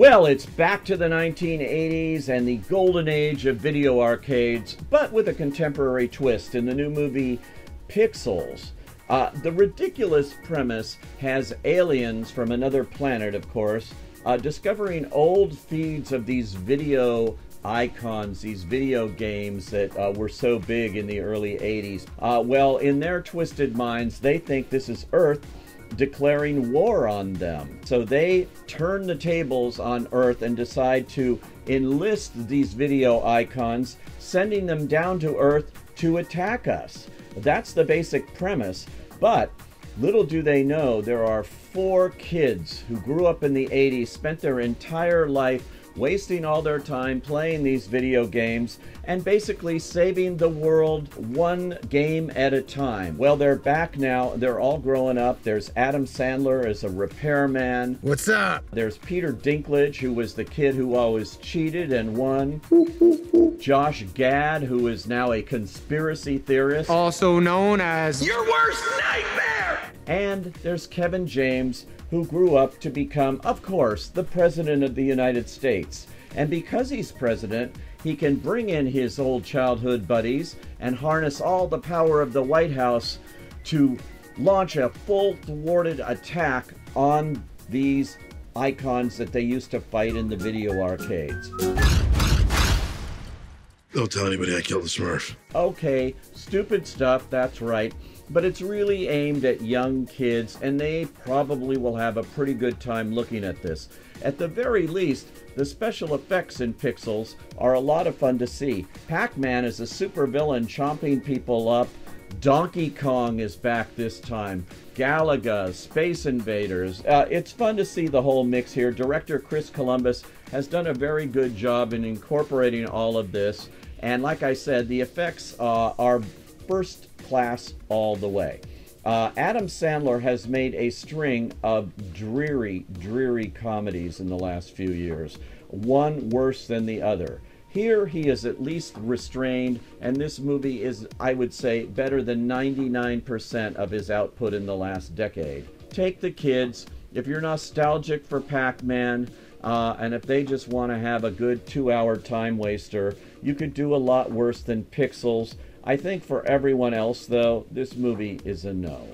Well, it's back to the 1980s and the golden age of video arcades, but with a contemporary twist in the new movie Pixels. The ridiculous premise has aliens from another planet, of course, discovering old feeds of these video icons, these video games that were so big in the early 80s. Well, in their twisted minds, they think this is Earth declaring war on them. So they turn the tables on Earth and decide to enlist these video icons, sending them down to Earth to attack us. That's the basic premise, but little do they know there are 4 kids who grew up in the 80s, spent their entire life wasting all their time playing these video games and basically saving the world one game at a time. Well, they're back now. They're all growing up. There's Adam Sandler as a repairman. What's up? There's Peter Dinklage, who was the kid who always cheated and won. Josh Gad, who is now a conspiracy theorist. Also known as your worst nightmare! And there's Kevin James, who grew up to become, of course, the President of the United States. And because he's president, he can bring in his old childhood buddies and harness all the power of the White House to launch a full-thwarted attack on these icons that they used to fight in the video arcades. Don't tell anybody I killed the Smurf. Okay, stupid stuff, that's right. But it's really aimed at young kids, and they probably will have a pretty good time looking at this. At the very least, the special effects in Pixels are a lot of fun to see. Pac-Man is a supervillain chomping people up. Donkey Kong is back this time. Galaga, Space Invaders. It's fun to see the whole mix here. Director Chris Columbus has done a very good job in incorporating all of this. And like I said, the effects are first class all the way. Adam Sandler has made a string of dreary comedies in the last few years, one worse than the other. Here he is at least restrained, and this movie is, I would say, better than 99% of his output in the last decade. Take the kids, if you're nostalgic for Pac-Man, and if they just want to have a good 2-hour time waster, you could do a lot worse than Pixels. I think for everyone else, though, this movie is a no.